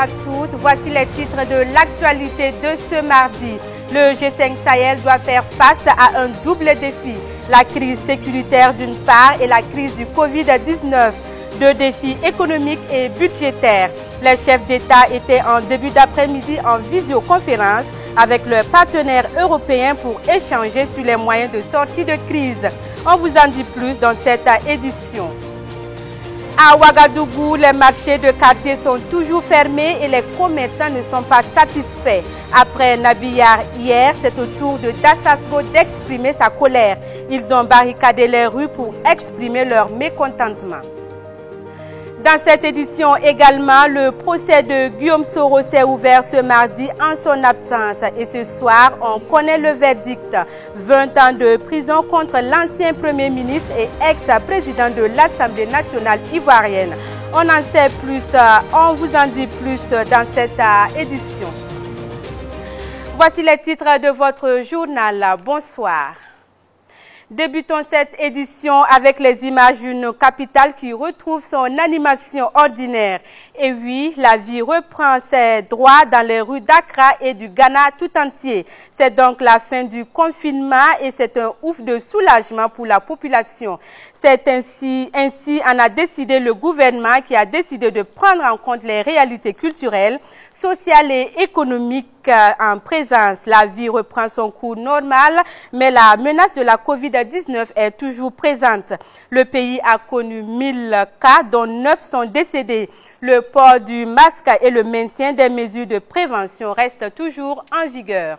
à tous, voici les titres de l'actualité de ce mardi. Le G5 Sahel doit faire face à un double défi, la crise sécuritaire d'une part et la crise du Covid-19, deux défis économiques et budgétaires. Les chefs d'État étaient en début d'après-midi en visioconférence avec leurs partenaires européens pour échanger sur les moyens de sortie de crise. On vous en dit plus dans cette édition. À Ouagadougou, les marchés de quartier sont toujours fermés et les commerçants ne sont pas satisfaits. Après Nabiyar hier, c'est au tour de Dassasgo d'exprimer sa colère. Ils ont barricadé les rues pour exprimer leur mécontentement. Dans cette édition également, le procès de Guillaume Soro s'est ouvert ce mardi en son absence. Et ce soir, on connaît le verdict. 20 ans de prison contre l'ancien Premier ministre et ex-président de l'Assemblée nationale ivoirienne. On en sait plus, on vous en dit plus dans cette édition. Voici les titres de votre journal. Bonsoir. Débutons cette édition avec les images d'une capitale qui retrouve son animation ordinaire. Et oui, la vie reprend ses droits dans les rues d'Accra et du Ghana tout entier. C'est donc la fin du confinement et c'est un ouf de soulagement pour la population. C'est ainsi en a décidé le gouvernement qui a décidé de prendre en compte les réalités culturelles, sociales et économiques en présence. La vie reprend son cours normal, mais la menace de la Covid-19 est toujours présente. Le pays a connu 1000 cas, dont 9 sont décédés. Le port du masque et le maintien des mesures de prévention restent toujours en vigueur.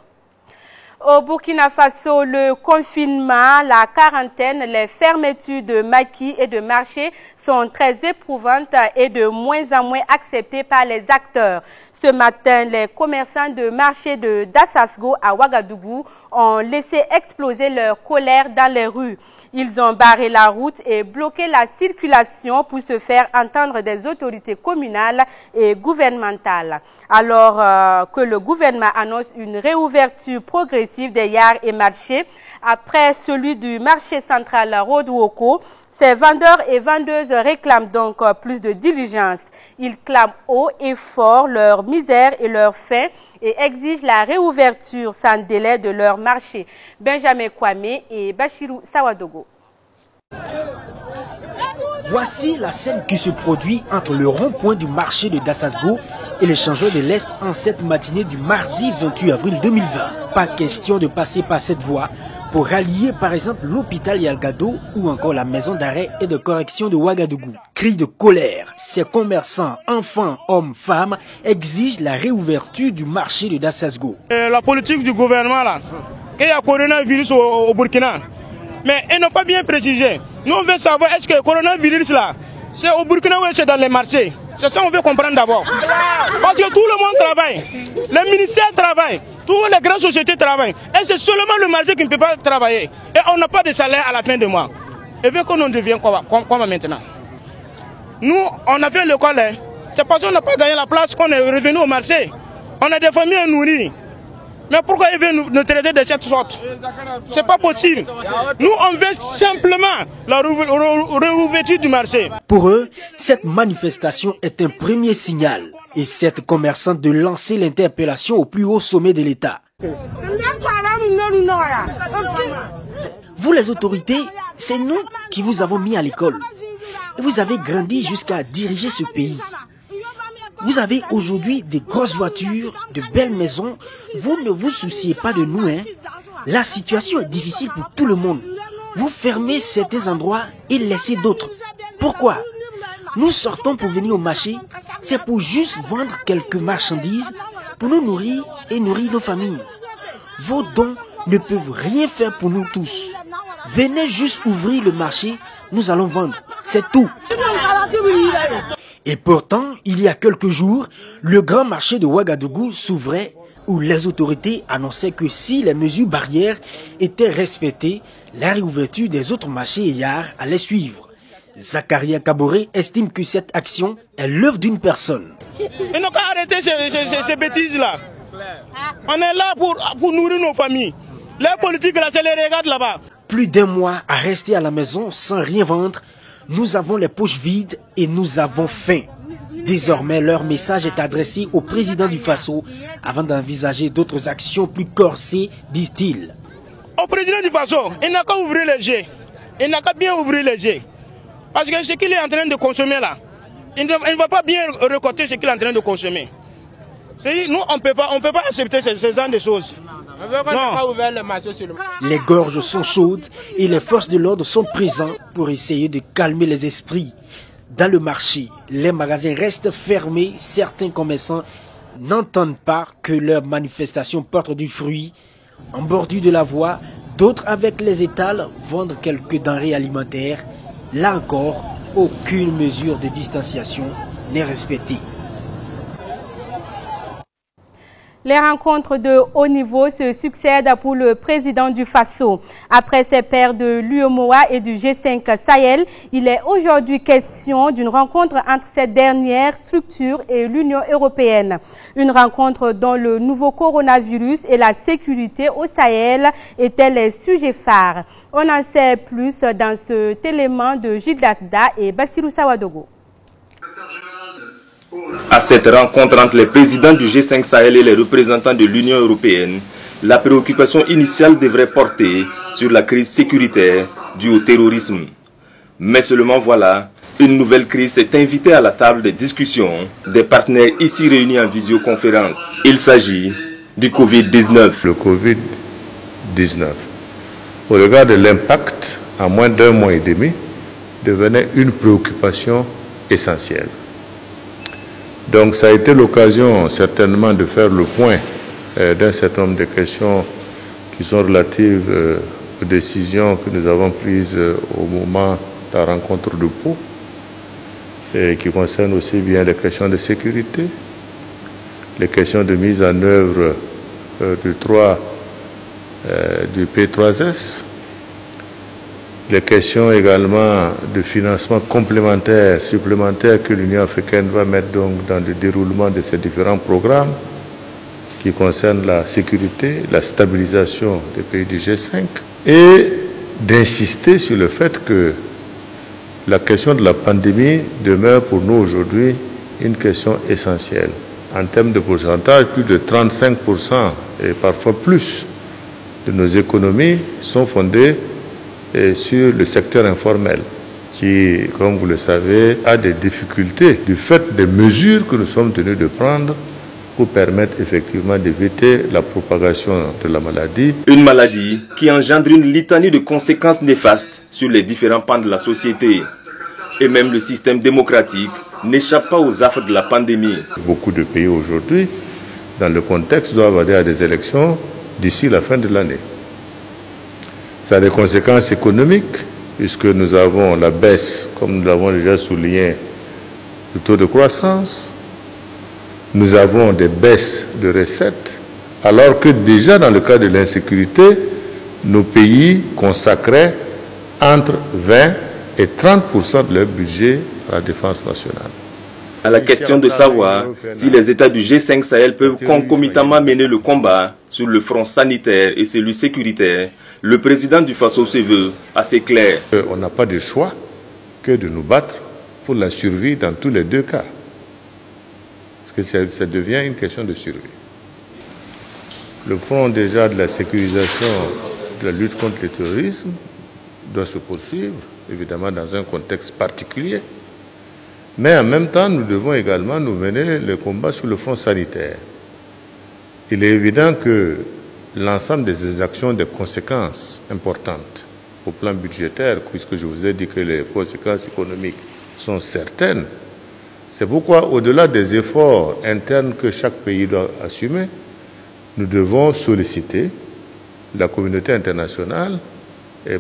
Au Burkina Faso, le confinement, la quarantaine, les fermetures de maquis et de marchés sont très éprouvantes et de moins en moins acceptées par les acteurs. Ce matin, les commerçants de marché de Dassasgo à Ouagadougou ont laissé exploser leur colère dans les rues. Ils ont barré la route et bloqué la circulation pour se faire entendre des autorités communales et gouvernementales. Alors que le gouvernement annonce une réouverture progressive des yards et marchés, après celui du marché central Rodwoko, ces vendeurs et vendeuses réclament donc plus de diligence. Ils clament haut et fort leur misère et leur faim et exigent la réouverture sans délai de leur marché. Benjamin Kwame et Bachirou Sawadogo. Voici la scène qui se produit entre le rond-point du marché de Dassasgo et l'échangeur de l'Est en cette matinée du mardi 28 avril 2020. Pas question de passer par cette voie pour rallier par exemple l'hôpital Yalgado ou encore la maison d'arrêt et de correction de Ouagadougou. Cri de colère, ces commerçants, enfants, hommes, femmes, exigent la réouverture du marché de Dassasgo. La politique du gouvernement là, il y a coronavirus au Burkina, mais ils n'ont pas bien précisé. Nous on veut savoir est-ce que le coronavirus là, c'est au Burkina ou c'est dans les marchés. C'est ça qu'on veut comprendre d'abord. Parce que tout le monde travaille, les ministères travaillent. Toutes les grandes sociétés travaillent. Et c'est seulement le marché qui ne peut pas travailler. Et on n'a pas de salaire à la fin du mois. Et bien qu'on en devient quoi maintenant? Nous, on a fait l'école. C'est parce qu'on n'a pas gagné la place qu'on est revenu au marché. On a des familles à nourrir. Mais pourquoi ils veulent nous traiter de cette sorte? C'est pas possible. Nous, on veut simplement la réouverture du marché. Pour eux, cette manifestation est un premier signal. Et cette commerçante de lancer l'interpellation au plus haut sommet de l'État. Vous les autorités, c'est nous qui vous avons mis à l'école. Et vous avez grandi jusqu'à diriger ce pays. Vous avez aujourd'hui des grosses voitures, de belles maisons. Vous ne vous souciez pas de nous, hein? La situation est difficile pour tout le monde. Vous fermez certains endroits et laissez d'autres. Pourquoi? Nous sortons pour venir au marché, c'est pour juste vendre quelques marchandises, pour nous nourrir et nourrir nos familles. Vos dons ne peuvent rien faire pour nous tous. Venez juste ouvrir le marché, nous allons vendre. C'est tout. Et pourtant, il y a quelques jours, le grand marché de Ouagadougou s'ouvrait où les autorités annonçaient que si les mesures barrières étaient respectées, la réouverture des autres marchés et yards allait suivre. Zakaria Kaboré estime que cette action est l'œuvre d'une personne. Ils n'ont qu'à arrêter ces bêtises-là. On est là pour nourrir nos familles. Les politiques, là, c'est les regards là-bas. Plus d'un mois à rester à la maison sans rien vendre, nous avons les poches vides et nous avons faim. Désormais, leur message est adressé au président du Faso avant d'envisager d'autres actions plus corsées, disent-ils. Au président du Faso, il n'a qu'à ouvrir les yeux. Il n'a qu'à bien ouvrir les yeux. Parce que ce qu'il est en train de consommer là, il ne va pas bien récolter ce qu'il est en train de consommer. Nous, on ne peut pas accepter ce genre de choses. Les gorges sont chaudes et les forces de l'ordre sont présentes pour essayer de calmer les esprits. Dans le marché, les magasins restent fermés. Certains commerçants n'entendent pas que leur manifestation porte du fruit. En bordure de la voie, d'autres avec les étals vendent quelques denrées alimentaires. Là encore, aucune mesure de distanciation n'est respectée. Les rencontres de haut niveau se succèdent pour le président du Faso. Après ses pairs de l'UEMOA et du G5 Sahel, il est aujourd'hui question d'une rencontre entre cette dernière structure et l'Union européenne. Une rencontre dont le nouveau coronavirus et la sécurité au Sahel étaient les sujets phares. On en sait plus dans cet élément de Gilles Dasda et Bassirou Sawadogo. À cette rencontre entre les présidents du G5 Sahel et les représentants de l'Union européenne, la préoccupation initiale devrait porter sur la crise sécuritaire due au terrorisme. Mais seulement voilà, une nouvelle crise est invitée à la table des discussions des partenaires ici réunis en visioconférence. Il s'agit du Covid-19. Le Covid-19, au regard de l'impact, en moins d'un mois et demi, devenait une préoccupation essentielle. Donc ça a été l'occasion certainement de faire le point d'un certain nombre de questions qui sont relatives aux décisions que nous avons prises au moment de la rencontre de Pau et qui concernent aussi bien les questions de sécurité, les questions de mise en œuvre du P3S, les questions également de financement complémentaire, supplémentaire que l'Union africaine va mettre donc dans le déroulement de ces différents programmes qui concernent la sécurité, la stabilisation des pays du G5 et d'insister sur le fait que la question de la pandémie demeure pour nous aujourd'hui une question essentielle. En termes de pourcentage, plus de 35% et parfois plus de nos économies sont fondées sur le secteur informel qui, comme vous le savez, a des difficultés du fait des mesures que nous sommes tenus de prendre pour permettre effectivement d'éviter la propagation de la maladie. Une maladie qui engendre une litanie de conséquences néfastes sur les différents pans de la société. Et même le système démocratique n'échappe pas aux affres de la pandémie. Beaucoup de pays aujourd'hui, dans le contexte, doivent aller à des élections d'ici la fin de l'année. Ça a des conséquences économiques, puisque nous avons la baisse, comme nous l'avons déjà souligné, du taux de croissance. Nous avons des baisses de recettes, alors que déjà dans le cas de l'insécurité, nos pays consacraient entre 20 et 30% de leur budget à la défense nationale. À la question de savoir si les États du G5 Sahel peuvent concomitamment mener le combat sur le front sanitaire et celui sécuritaire, le président du Faso se veut assez clair. On n'a pas de choix que de nous battre pour la survie dans tous les deux cas. Parce que ça devient une question de survie. Le front déjà de la sécurisation de la lutte contre le terrorisme doit se poursuivre, évidemment dans un contexte particulier. Mais en même temps, nous devons également nous mener le combat sur le front sanitaire. Il est évident que l'ensemble des actions ont des conséquences importantes au plan budgétaire, puisque je vous ai dit que les conséquences économiques sont certaines. C'est pourquoi, au-delà des efforts internes que chaque pays doit assumer, nous devons solliciter la communauté internationale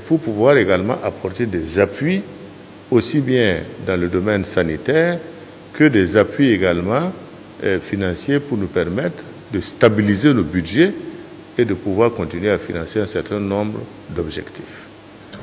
pour pouvoir également apporter des appuis aussi bien dans le domaine sanitaire que des appuis également financiers pour nous permettre de stabiliser nos budgets et de pouvoir continuer à financer un certain nombre d'objectifs.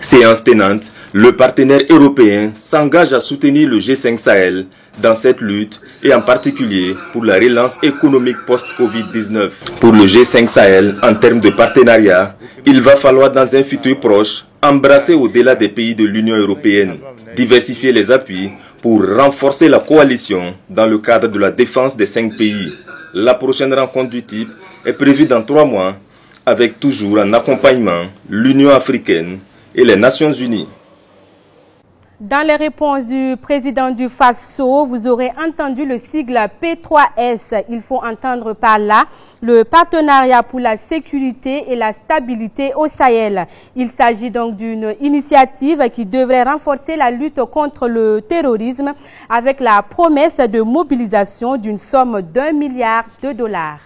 Séance tenante, le partenaire européen s'engage à soutenir le G5 Sahel dans cette lutte et en particulier pour la relance économique post-Covid-19. Pour le G5 Sahel, en termes de partenariat, il va falloir dans un futur proche embrasser au-delà des pays de l'Union européenne, diversifier les appuis pour renforcer la coalition dans le cadre de la défense des 5 pays. La prochaine rencontre du type est prévue dans 3 mois, avec toujours en accompagnement l'Union africaine et les Nations unies. Dans les réponses du président du FASO, vous aurez entendu le sigle P3S. Il faut entendre par là le partenariat pour la sécurité et la stabilité au Sahel. Il s'agit donc d'une initiative qui devrait renforcer la lutte contre le terrorisme avec la promesse de mobilisation d'une somme d'1 milliard de dollars.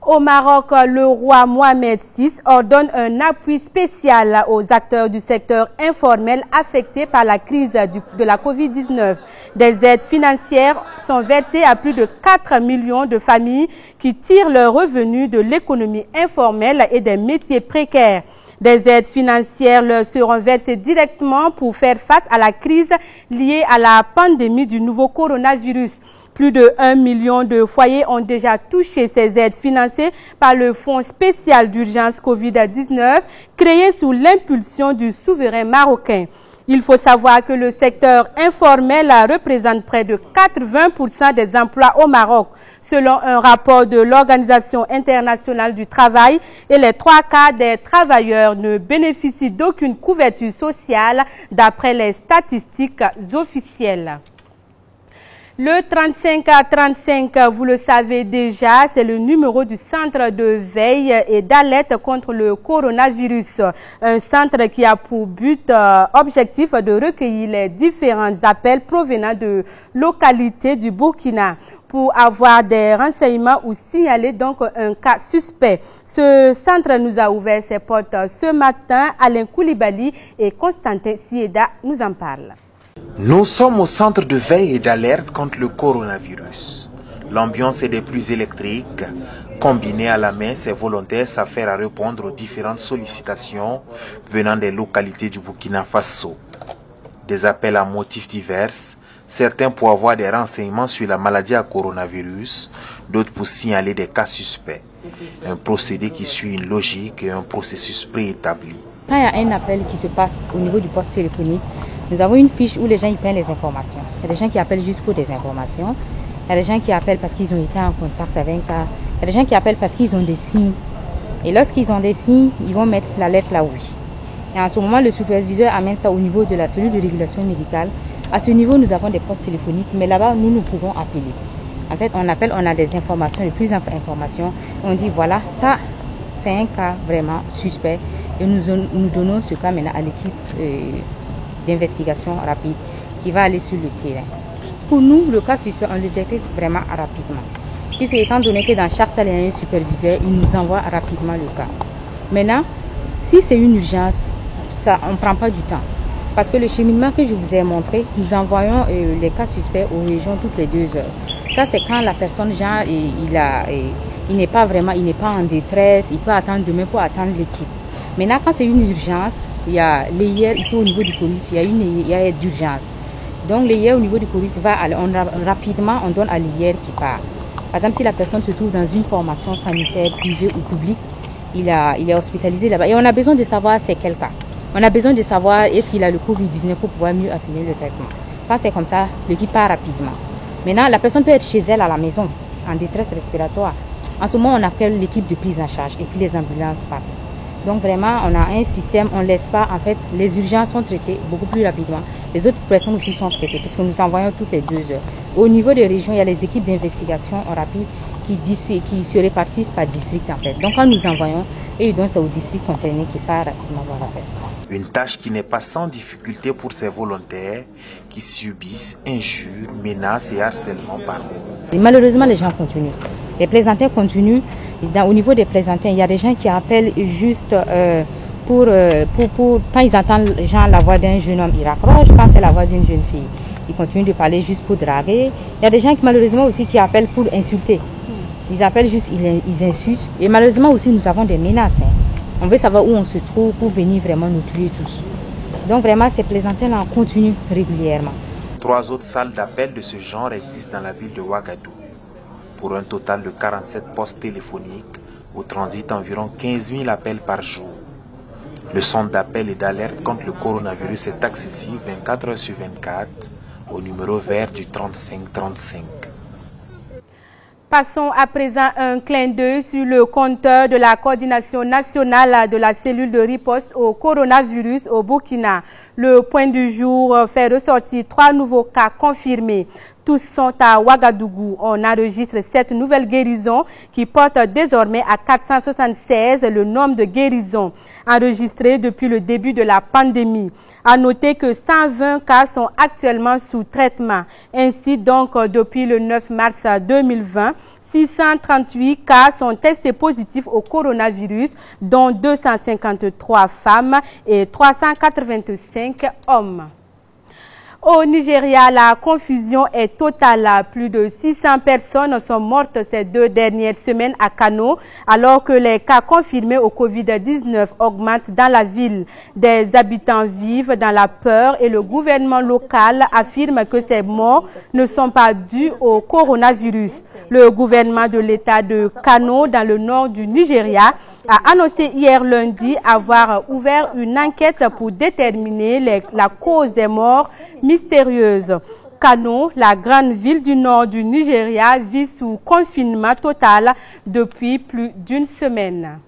Au Maroc, le roi Mohamed VI ordonne un appui spécial aux acteurs du secteur informel affectés par la crise de la Covid-19. Des aides financières sont versées à plus de 4 millions de familles qui tirent leurs revenus de l'économie informelle et des métiers précaires. Des aides financières leur seront versées directement pour faire face à la crise liée à la pandémie du nouveau coronavirus. Plus de 1 million de foyers ont déjà touché ces aides financées par le Fonds spécial d'urgence Covid-19 créé sous l'impulsion du souverain marocain. Il faut savoir que le secteur informel représente près de 80% des emplois au Maroc, selon un rapport de l'Organisation internationale du travail, et les 3/4 des travailleurs ne bénéficient d'aucune couverture sociale d'après les statistiques officielles. Le 35 à 35, vous le savez déjà, c'est le numéro du centre de veille et d'alerte contre le coronavirus. Un centre qui a pour but objectif de recueillir les différents appels provenant de localités du Burkina pour avoir des renseignements ou signaler donc un cas suspect. Ce centre nous a ouvert ses portes ce matin. Alain Koulibaly et Constantin Sieda nous en parlent. Nous sommes au centre de veille et d'alerte contre le coronavirus. L'ambiance est des plus électriques. Combinée à la main, ces volontaires s'affairent à répondre aux différentes sollicitations venant des localités du Burkina Faso. Des appels à motifs divers, certains pour avoir des renseignements sur la maladie à coronavirus, d'autres pour signaler des cas suspects. Un procédé qui suit une logique et un processus préétabli. Quand il y a un appel qui se passe au niveau du poste téléphonique, nous avons une fiche où les gens y prennent les informations. Il y a des gens qui appellent juste pour des informations. Il y a des gens qui appellent parce qu'ils ont été en contact avec un cas. Il y a des gens qui appellent parce qu'ils ont des signes. Et lorsqu'ils ont des signes, ils vont mettre la lettre là oui. Et en ce moment, le superviseur amène ça au niveau de la cellule de régulation médicale. À ce niveau, nous avons des postes téléphoniques, mais là-bas, nous pouvons appeler. En fait, on appelle, on a des informations, les plus d'informations. On dit voilà, ça, c'est un cas vraiment suspect. Et nous donnons ce cas maintenant à l'équipe d'investigation rapide qui va aller sur le terrain. Pour nous, le cas suspect, on le détecte vraiment rapidement. Puisque étant donné que dans chaque salle, il y a un superviseur, il nous envoie rapidement le cas. Maintenant, si c'est une urgence, ça, on ne prend pas du temps. Parce que le cheminement que je vous ai montré, nous envoyons les cas suspects aux régions toutes les 2 heures. Ça, c'est quand la personne, genre, il n'est pas en détresse, il peut attendre demain pour attendre l'équipe. Maintenant, quand c'est une urgence, il y a l'IR ici au niveau du police, il y a une d'urgence. Donc l'IR au niveau du police va aller, rapidement on donne à l'IR qui part. Par exemple, si la personne se trouve dans une formation sanitaire privée ou publique, il est hospitalisé là-bas. Et on a besoin de savoir c'est quel cas. On a besoin de savoir est-ce qu'il a le Covid-19 pour pouvoir mieux affiner le traitement. Quand c'est comme ça, l'équipe part rapidement. Maintenant, la personne peut être chez elle à la maison, en détresse respiratoire. En ce moment, on appelle l'équipe de prise en charge et puis les ambulances partent. Donc vraiment, on a un système, on ne laisse pas, en fait, les urgences sont traitées beaucoup plus rapidement. Les autres personnes aussi sont traitées, puisque nous envoyons toutes les 2 heures. Au niveau des régions, il y a les équipes d'investigation rapide qui se répartissent par district, en fait. Donc quand nous envoyons, et donc c'est au district concerné qui part rapidement voir la personne. Une tâche qui n'est pas sans difficulté pour ces volontaires qui subissent injures, menaces et harcèlements par mots. Malheureusement, les gens continuent. Les plaisantins continuent. Au niveau des plaisantins, il y a des gens qui appellent juste pour quand ils entendent la voix d'un jeune homme, ils raccrochent. Quand c'est la voix d'une jeune fille, ils continuent de parler juste pour draguer. Il y a des gens qui malheureusement aussi qui appellent pour insulter. Ils appellent juste, ils insultent. Et malheureusement aussi, nous avons des menaces. On veut savoir où on se trouve pour venir vraiment nous tuer tous. Donc vraiment, ces plaisantins-là continuent régulièrement. 3 autres salles d'appel de ce genre existent dans la ville de Ouagadougou. Pour un total de 47 postes téléphoniques, où transitent environ 15 000 appels par jour. Le centre d'appel et d'alerte contre le coronavirus est accessible 24 heures sur 24, au numéro vert du 3535. Passons à présent un clin d'œil sur le compteur de la coordination nationale de la cellule de riposte au coronavirus au Burkina. Le point du jour fait ressortir 3 nouveaux cas confirmés. Tous sont à Ouagadougou. On enregistre 7 nouvelles guérisons qui portent désormais à 476 le nombre de guérisons enregistrées depuis le début de la pandémie. À noter que 120 cas sont actuellement sous traitement. Ainsi donc, depuis le 9 mars 2020, 638 cas sont testés positifs au coronavirus, dont 253 femmes et 385 hommes. Au Nigeria, la confusion est totale. Plus de 600 personnes sont mortes ces 2 dernières semaines à Kano, alors que les cas confirmés au Covid-19 augmentent dans la ville. Des habitants vivent dans la peur et le gouvernement local affirme que ces morts ne sont pas dues au coronavirus. Le gouvernement de l'État de Kano, dans le nord du Nigeria, a annoncé hier lundi avoir ouvert une enquête pour déterminer la cause des morts mystérieuses. Kano, la grande ville du nord du Nigeria, vit sous confinement total depuis plus d'une semaine.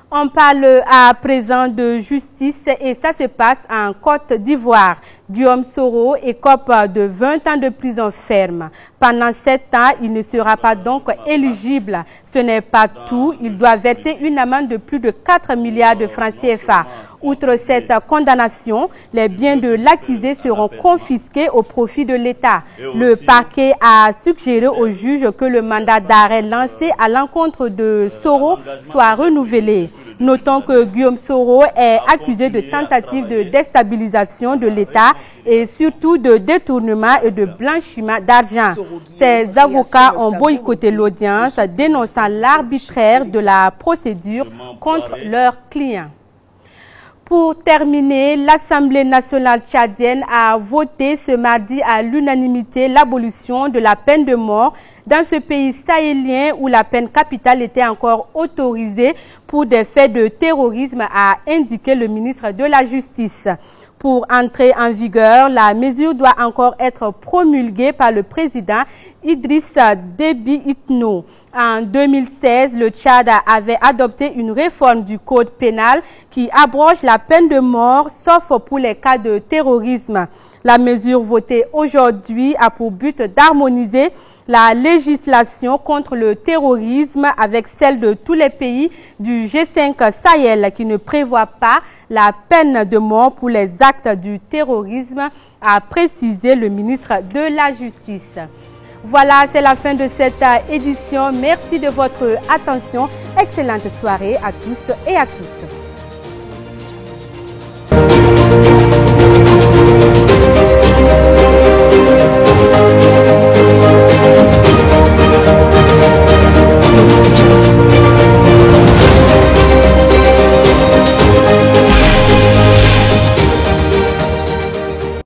On parle à présent de justice et ça se passe en Côte d'Ivoire. Guillaume Soro écope de 20 ans de prison ferme. Pendant 7 ans, il ne sera pas donc éligible. Ce n'est pas tout, il doit verser une amende de plus de 4 milliards de francs CFA. Outre cette condamnation, les biens de l'accusé seront confisqués au profit de l'État. Le parquet a suggéré au juge que le mandat d'arrêt lancé à l'encontre de Soro soit renouvelé. Notons que Guillaume Soro est accusé de tentative de déstabilisation de l'État et surtout de détournement et de blanchiment d'argent. Ses avocats ont boycotté l'audience, dénonçant l'arbitraire de la procédure contre leurs clients. Pour terminer, l'Assemblée nationale tchadienne a voté ce mardi à l'unanimité l'abolition de la peine de mort dans ce pays sahélien où la peine capitale était encore autorisée pour des faits de terrorisme, a indiqué le ministre de la Justice. Pour entrer en vigueur, la mesure doit encore être promulguée par le président Idriss Déby Itno. En 2016, le Tchad avait adopté une réforme du code pénal qui abroge la peine de mort, sauf pour les cas de terrorisme. La mesure votée aujourd'hui a pour but d'harmoniser la législation contre le terrorisme avec celle de tous les pays du G5 Sahel qui ne prévoit pas la peine de mort pour les actes du terrorisme, a précisé le ministre de la Justice. Voilà, c'est la fin de cette édition. Merci de votre attention. Excellente soirée à tous et à toutes.